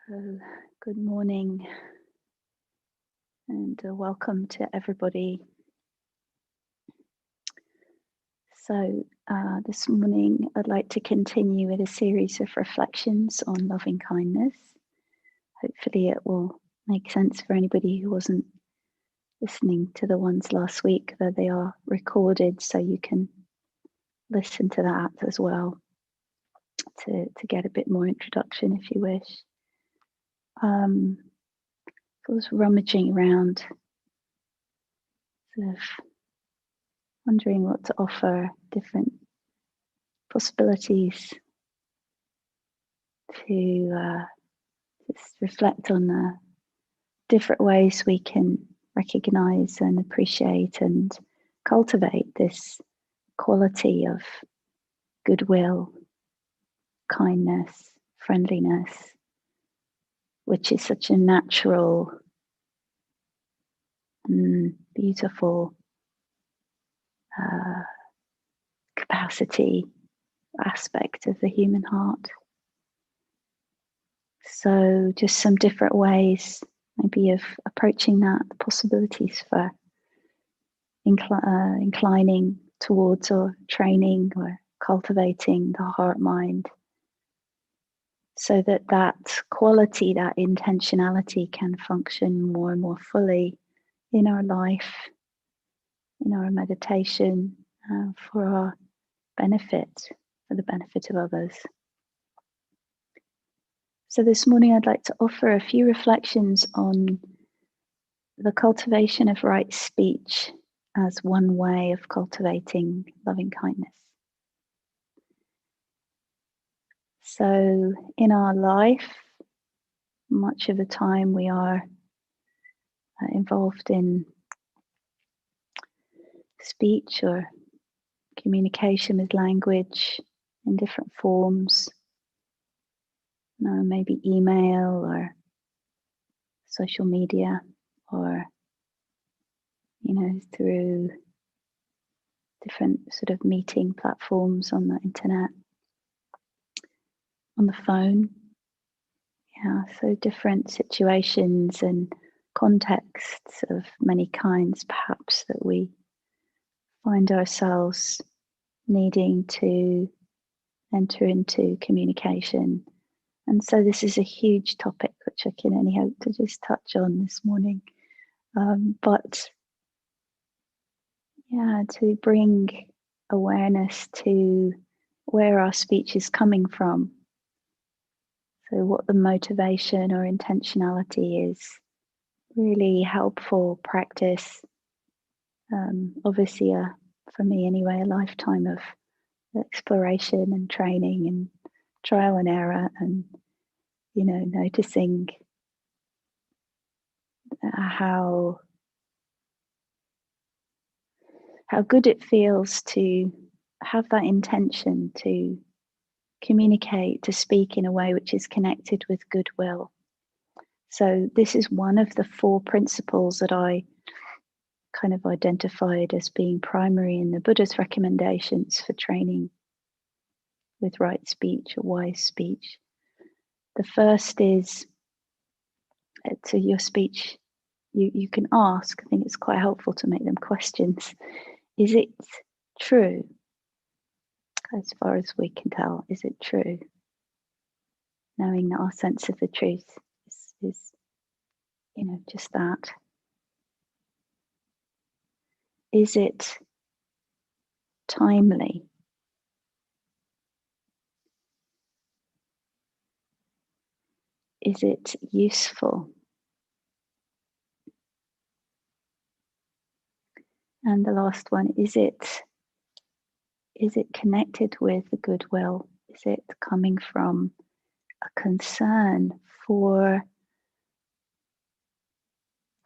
So, good morning and welcome to everybody. So, this morning I'd like to continue with a series of reflections on loving kindness. Hopefully, it will make sense for anybody who wasn't listening to the ones last week, though they are recorded, so you can listen to that as well to get a bit more introduction if you wish. I was rummaging around, sort of wondering what to offer, different possibilities to just reflect on the different ways we can recognize and appreciate and cultivate this quality of goodwill, kindness, friendliness, which is such a natural and beautiful capacity aspect of the human heart. So just some different ways maybe of approaching that, the possibilities for inclining towards or training or cultivating the heart mind, so that that quality, that intentionality can function more and more fully in our life, in our meditation, for our benefit, for the benefit of others. So this morning I'd like to offer a few reflections on the cultivation of right speech as one way of cultivating loving kindness. So in our life, much of the time we are involved in speech or communication with language in different forms. Maybe email or social media, or through different sort of meeting platforms on the internet, on the phone. So different situations and contexts of many kinds, perhaps, that we find ourselves needing to enter into communication. And so this is a huge topic, which I can only hope to just touch on this morning. But to bring awareness to where our speech is coming from. So what the motivation or intentionality is, really helpful practice. Obviously, for me anyway, a lifetime of exploration and training and trial and error, and noticing how good it feels to have that intention to communicate, to speak in a way which is connected with goodwill. So this is one of the 4 principles that I kind of identified as being primary in the Buddha's recommendations for training with right speech or wise speech. The first is, to your speech, you can ask, I think it's quite helpful to make them questions. Is it true? As far as we can tell, is it true? Knowing that our sense of the truth is just that. Is it timely? Is it useful? And the last one, is it connected with the goodwill? Is it coming from a concern for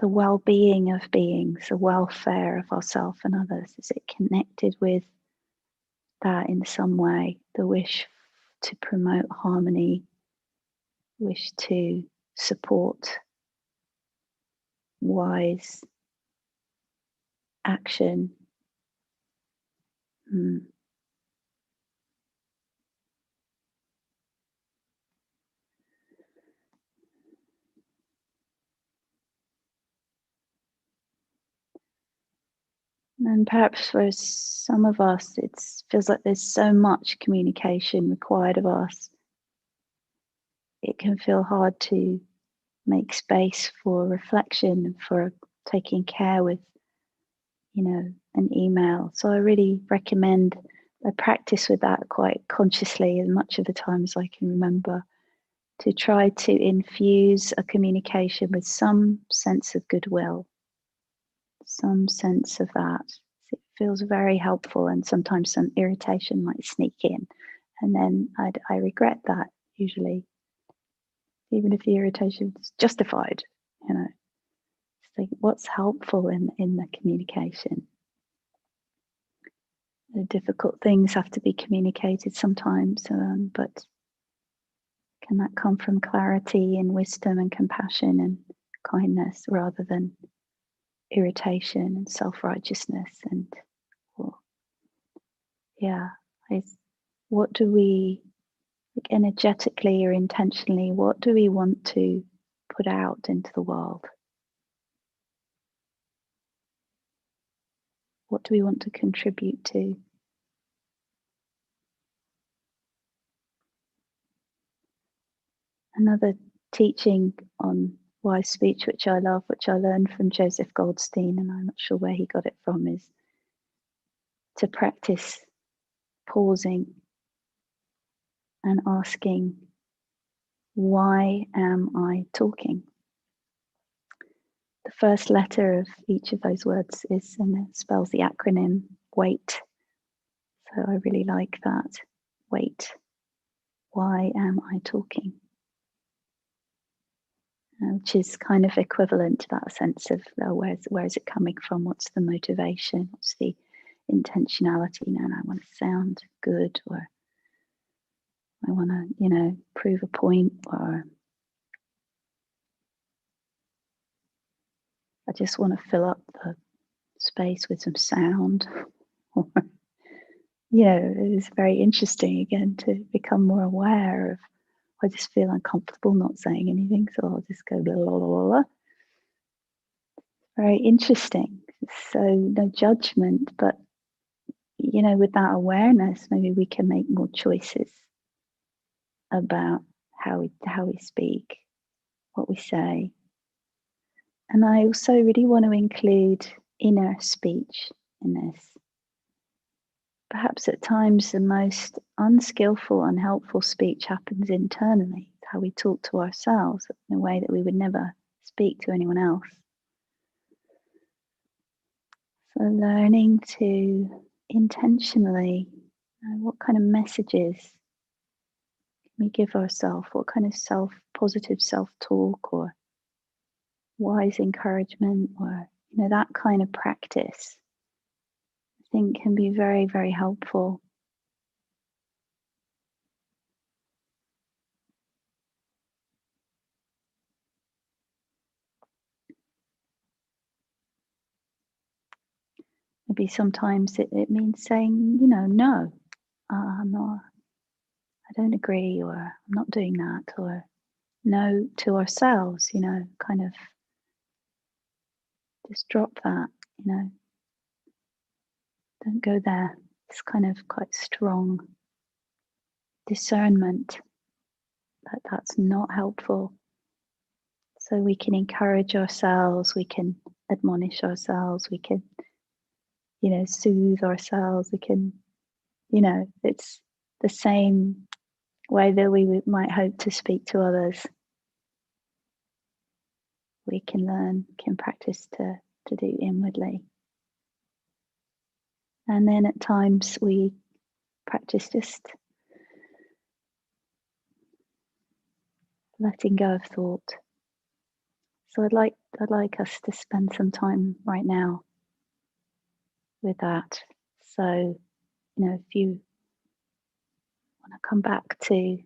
the well-being of beings, the welfare of ourselves and others? Is it connected with that in some way? The wish to promote harmony, wish to support wise action. And perhaps for some of us, it feels like there's so much communication required of us. It can feel hard to make space for reflection, for taking care with, an email. So I really recommend I practice with that quite consciously as much of the time as I can remember, to try to infuse a communication with some sense of goodwill, some sense of that. It feels very helpful, and sometimes some irritation might sneak in, and then I regret that usually, even if the irritation is justified. It's like, what's helpful in the communication? The difficult things have to be communicated sometimes, but can that come from clarity and wisdom and compassion and kindness rather than irritation and self-righteousness? And well, yeah, what do we, like, energetically or intentionally, what do we want to put out into the world? What do we want to contribute to? Another teaching on wise speech, which I love, which I learned from Joseph Goldstein, and I'm not sure where he got it from, is to practice pausing and asking, why am I talking? The first letter of each of those words is, and it spells the acronym WAIT. So I really like that. WAIT. Why am I talking? Which is kind of equivalent to that sense of where is it coming from? What's the motivation? What's the intentionality? I want to sound good, or I want to, prove a point, or I just want to fill up the space with some sound. Or, it is very interesting again to become more aware of, I just feel uncomfortable not saying anything, so I'll just go blah, blah, blah, blah. Very interesting. So no judgment, but with that awareness, maybe we can make more choices about how we speak, what we say. And I also really want to include inner speech in this. Perhaps at times the most unskillful, unhelpful speech happens internally, how we talk to ourselves in a way that we would never speak to anyone else. So learning to intentionally, what kind of messages can we give ourselves? What kind of positive self-talk or wise encouragement, or that kind of practice, I think can be very, very helpful. Maybe sometimes it means saying, no, I don't agree, or I'm not doing that, or no to ourselves, kind of just drop that, don't go there. It's kind of quite strong discernment that that's not helpful. So we can encourage ourselves, we can admonish ourselves, we can, soothe ourselves, we can, it's the same way that we might hope to speak to others. We can practice to do inwardly. And then at times we practice just letting go of thought. So I'd like us to spend some time right now with that. So, if you want to come back to,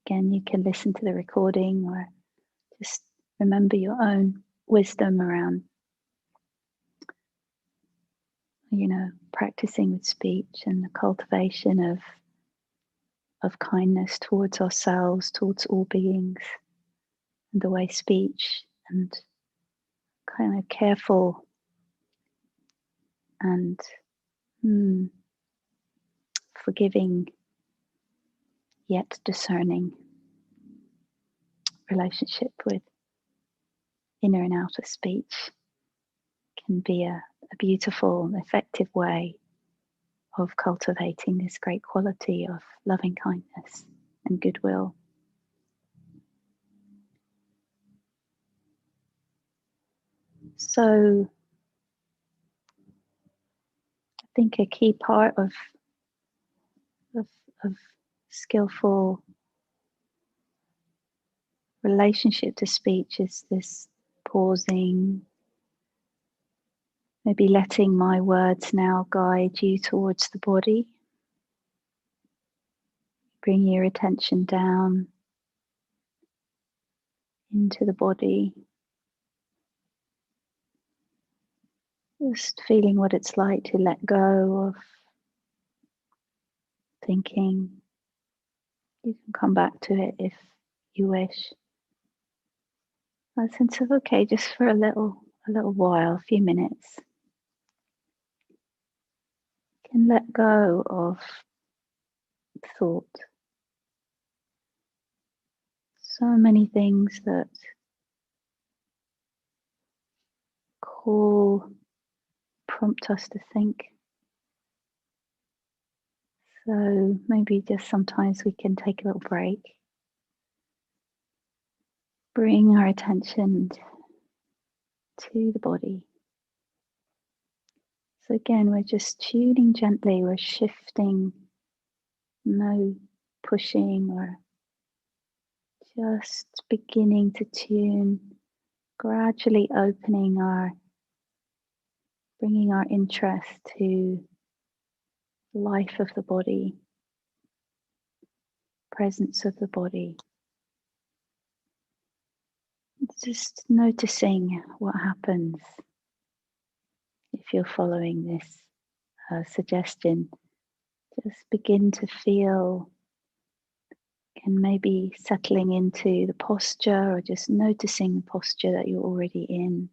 again, you can listen to the recording or just remember your own wisdom around, practicing with speech and the cultivation of kindness towards ourselves, towards all beings, and the way speech and kind of careful and forgiving yet discerning relationship with inner and outer speech can be a beautiful, effective way of cultivating this great quality of loving kindness and goodwill. So I think a key part of skillful relationship to speech is this pausing, maybe letting my words now guide you towards the body. Bring your attention down into the body. Just feeling what it's like to let go of thinking. You can come back to it if you wish. A sense of okay, just for a little while, a few minutes. You can let go of thought. So many things that prompt us to think. So maybe just sometimes we can take a little break. Bring our attention to the body. So again, we're just tuning gently, we're shifting, no pushing, or just beginning to tune, gradually bringing our interest to the life of the body, presence of the body. Just noticing what happens if you're following this suggestion. Just begin to feel, and maybe settling into the posture or just noticing the posture that you're already in.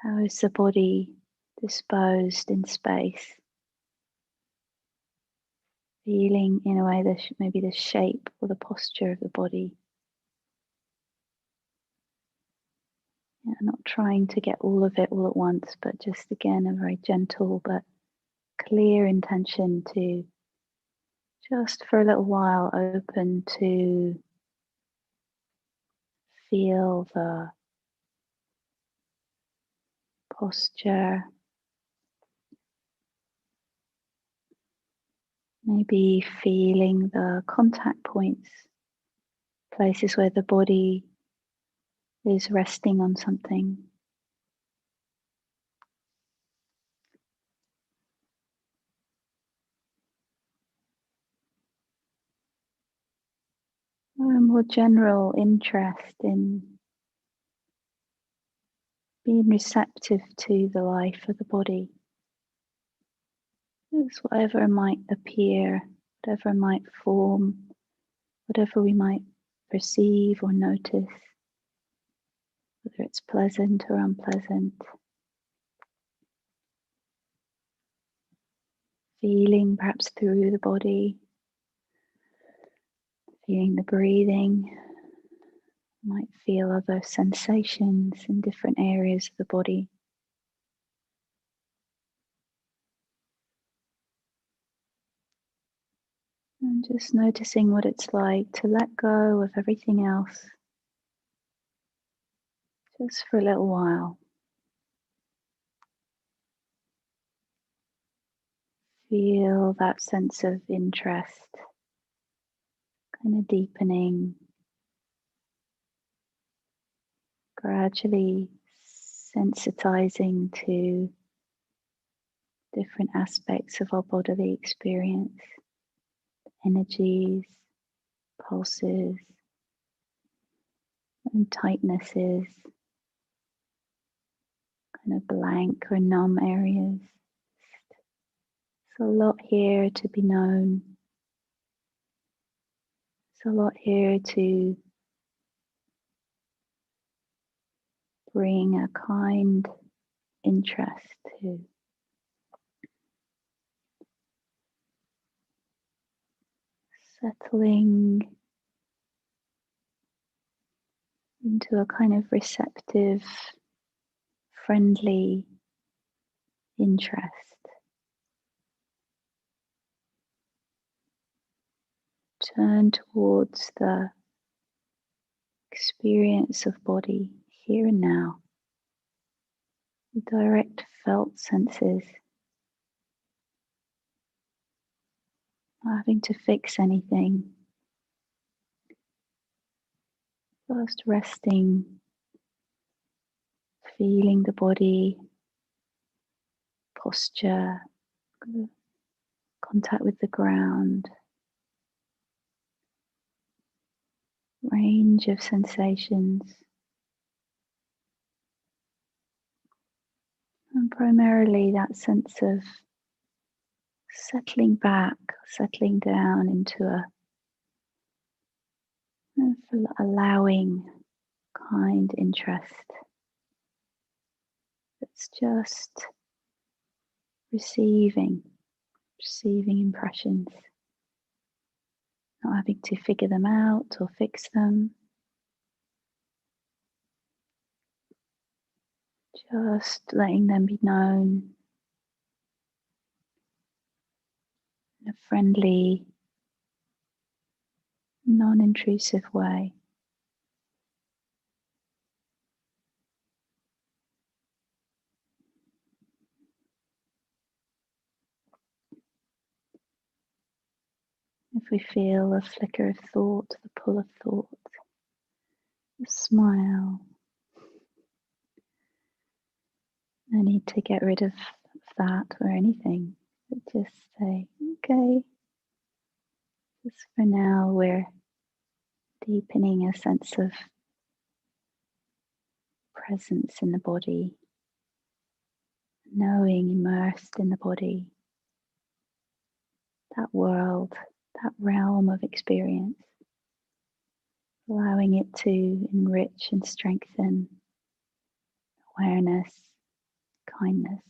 How is the body disposed in space? Feeling in a way maybe the shape or the posture of the body. Yeah, not trying to get all of it all at once, but just again a very gentle but clear intention to just for a little while open to feel the posture, maybe feeling the contact points, places where the body is resting on something. Or a more general interest in being receptive to the life of the body. Just whatever might appear, whatever might form, whatever we might perceive or notice, whether it's pleasant or unpleasant. Feeling perhaps through the body, feeling the breathing. Might feel other sensations in different areas of the body. And just noticing what it's like to let go of everything else just for a little while. Feel that sense of interest kind of deepening, gradually sensitizing to different aspects of our bodily experience, energies, pulses, and tightnesses, kind of blank or numb areas. There's a lot here to be known. There's a lot here to bring a kind interest to settling into a kind of receptive, friendly interest. Turn towards the experience of body here and now, the direct felt senses, not having to fix anything, just resting, feeling the body, posture, contact with the ground, range of sensations, and primarily that sense of settling back, settling down into a allowing kind interest that's just receiving impressions, not having to figure them out or fix them, just letting them be known in a friendly, non-intrusive way. If we feel a flicker of thought, the pull of thought, a smile, no need to get rid of that or anything, but just say, okay, just for now we're deepening a sense of presence in the body, knowing, immersed in the body, that world, that realm of experience, allowing it to enrich and strengthen awareness, kindness.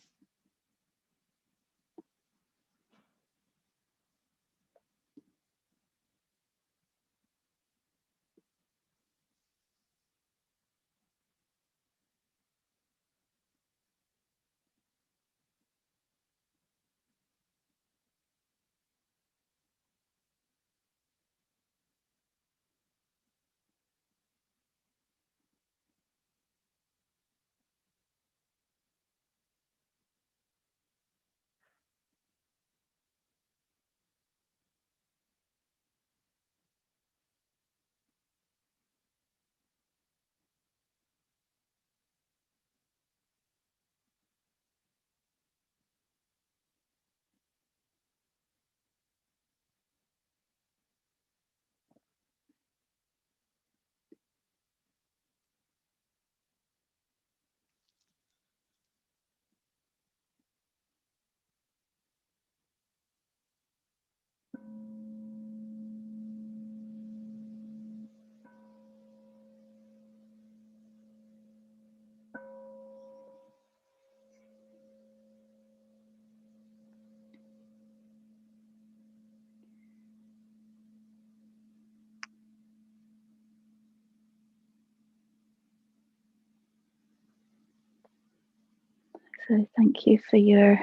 So thank you for your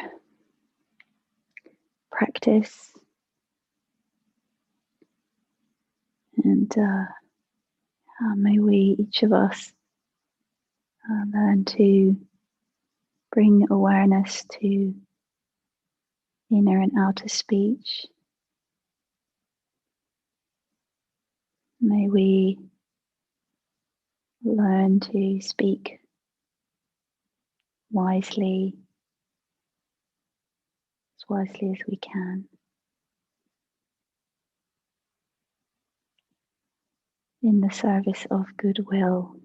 practice, and may we, each of us, learn to bring awareness to inner and outer speech. May we learn to speak wisely, as wisely as we can, in the service of goodwill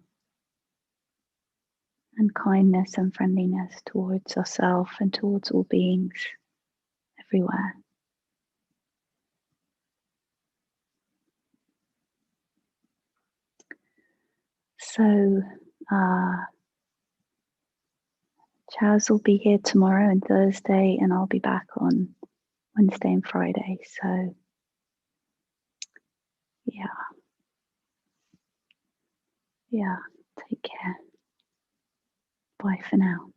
and kindness and friendliness towards ourselves and towards all beings everywhere. So Chaz will be here tomorrow and Thursday, and I'll be back on Wednesday and Friday. So, yeah, take care. Bye for now.